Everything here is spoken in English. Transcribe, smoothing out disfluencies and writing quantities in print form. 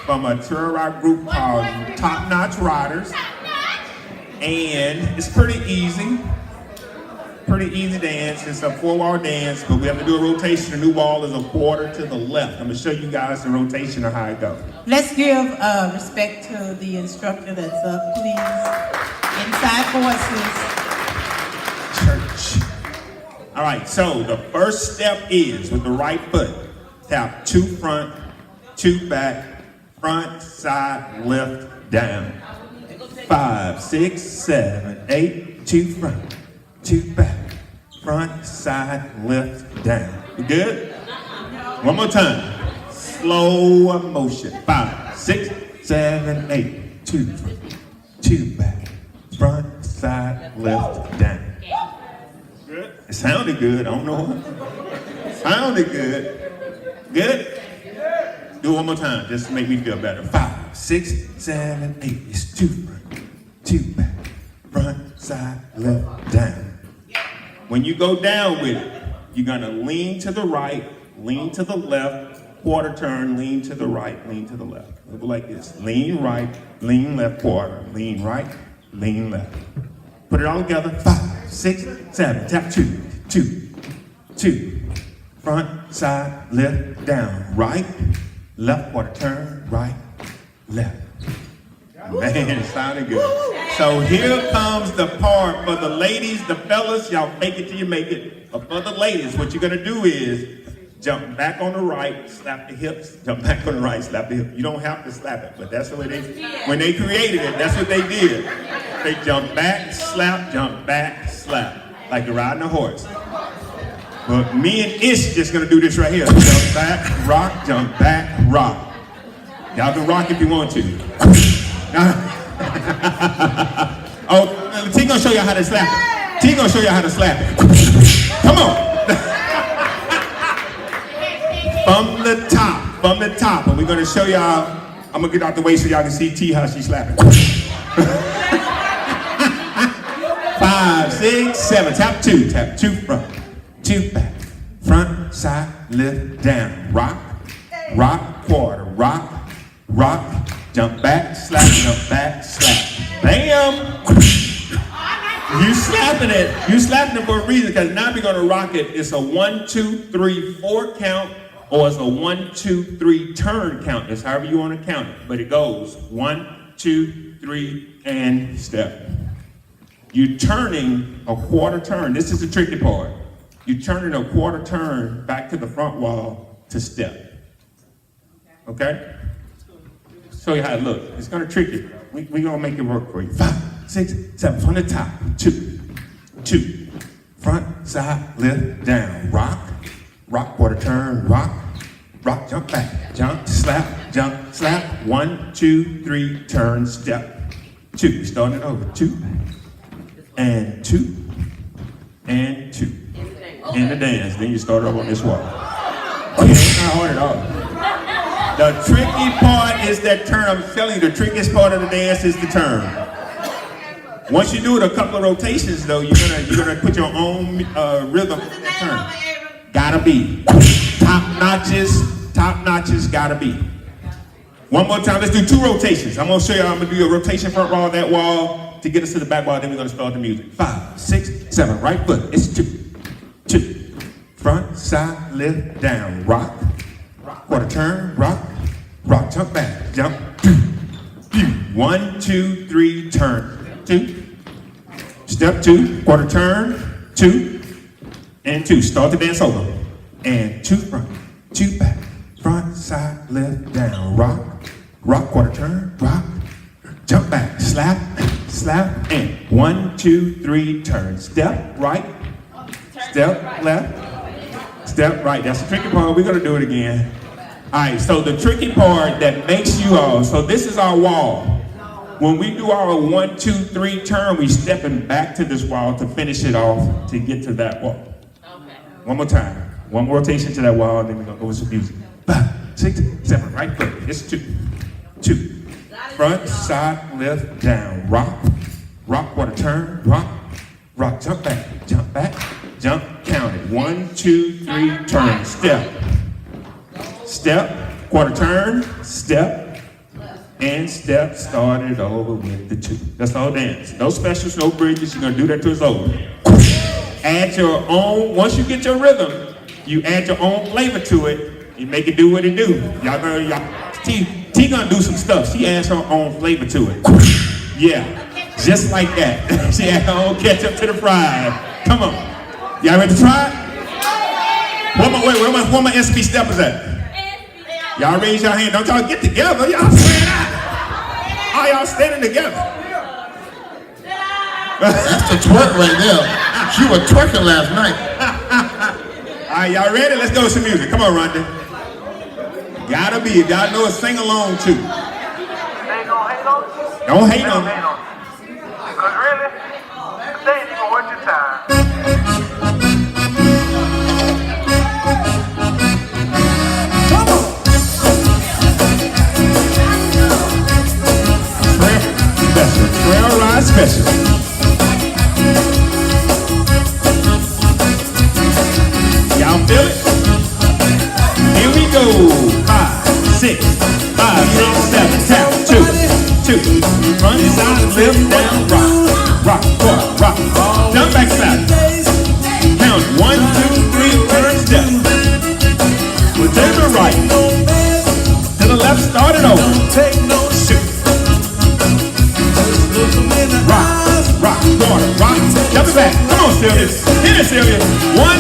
from a tour rock group called Top Notch Riders. And it's pretty easy dance. It's a 4-wall dance, but we have to do a rotation. The new wall is a quarter to the left. I'm gonna show you guys the rotation of how it goes. Let's give respect to the instructor that's up, please. Inside forces. Church. All right, so the first step is with the right foot, tap 2 front, 2 back, front, side, left, down. 5, 6, 7, 8, 2 front, 2 back, front, side, left, down. You good? One more time. Slow motion. 5, 6, 7, 8, 2 front, 2 back, front, side, left, down. Good? It sounded good. I don't know. Sounded good. Good? Do it one more time, just to make me feel better. 5, 6, 7, 8. It's 2 front, 2 back, front, side, left, down. When you go down with it, you're gonna lean to the right, lean to the left, quarter turn, lean to the right, lean to the left. It'll go like this. Lean right, lean left, quarter, lean right, lean left. Put it all together. 5, 6, 7. Tap 2, 2, 2. Front, side, left, down, right, left, quarter turn, right, left. Man, it sounded good. So here comes the part for the ladies, the fellas, y'all fake it till you make it. But for the ladies, what you're gonna do is jump back on the right, slap the hips, jump back on the right, slap the hips. You don't have to slap it, but that's the way when they created it, that's what they did. They jump back, slap, like you're riding a horse. But me and Ish just gonna do this right here. Jump back, rock, jump back, rock. Y'all can rock if you want to. Oh, T gonna show you how to slap it. T gonna show you how to slap it. Come on. From the top. And we're gonna show y'all, I'm gonna get out the way so y'all can see T how she's slapping. 5, 6, 7, tap 2 front, 2 back, front, side, lift, down, rock, quarter, rock, jump back, slap, bam! You slapping it for a reason, because now we're gonna rock it. It's a 1, 2, 3, 4 count, or it's a 1, 2, 3 turn count. It's however you wanna count it, but it goes 1, 2, 3, and step. You're turning a quarter turn. This is the tricky part. You're turning a quarter turn back to the front wall to step. Okay? Show you how it looks. It's gonna trick you. We're gonna make it work for you. 5, 6, 7, from the top. 2, front, side, lift, down. Rock, quarter turn, rock, jump back, jump, slap. 1, 2, 3, turn, step. 2, starting it over. 2, and 2, and 2. In the dance, then you start up on this wall. Okay, it's not hard at all. The tricky part is that turn. I'm telling you, the trickiest part of the dance is the turn. Once you do it a couple of rotations, though, you're gonna put your own rhythm in that turn. Gotta be top notches. Gotta be. One more time. Let's do 2 rotations. I'm gonna show you. I'm gonna do a rotation front wall, that wall to get us to the back wall. Then we're gonna start the music. 5, 6, 7. Right foot. It's 2. Front, side, lift, down, rock, quarter turn, rock, jump back, jump, 1, 2, 3, turn, 2, step 2, quarter turn, 2, and 2. Start the dance over, and 2 front, 2 back, front, side, lift, down, rock, quarter turn, rock, jump back, slap, and 1, 2, 3, turn, step right, step left, step right. That's the tricky part. We're gonna do it again. All right, so the tricky part that makes you all, so this is our wall. When we do our 1, 2, 3 turn, we stepping back to this wall to finish it off to get to that wall. Okay. One more time. One more rotation to that wall, then we're gonna go with some music. 5, 6, 7, right foot. It's 2. Front, side, lift, down, rock, quarter turn, rock, jump back, jump, count it. 1, 2, 3, turn, step, quarter turn, step, And step started over with the 2. That's all dance. No specials, no bridges. You're gonna do that till it's over. Add your own, once you get your rhythm, you add your own flavor to it. You make it do what it do. T gonna do some stuff. She adds her own flavor to it. Yeah, just like that. She adds her own ketchup to the fries. Come on. Y'all ready to try it? Where my SB steppers at? Y'all raise your hand. Don't y'all get together. Y'all stand out. All y'all standing together. That's the twerk right there. She was twerking last night. All right, y'all ready? Let's go with some music. Come on, Rhonda. Gotta be. If y'all know it, sing along too. Don't hate on me. Because really, they ain't even worth your time. Trail ride special. Y'all feel it? Here we go. 5, 6, 5, 6, 7, tap, 2, 2. Front side, lift, down, rock, rock, rock, rock. Jump back side. Count 1, 2, 3, turn step. To the right. To the left, start it over. Shoot. Rock, rock, quarter, rock. Jump it back. Come on, Sylvia. Hit it, Sylvia. 1,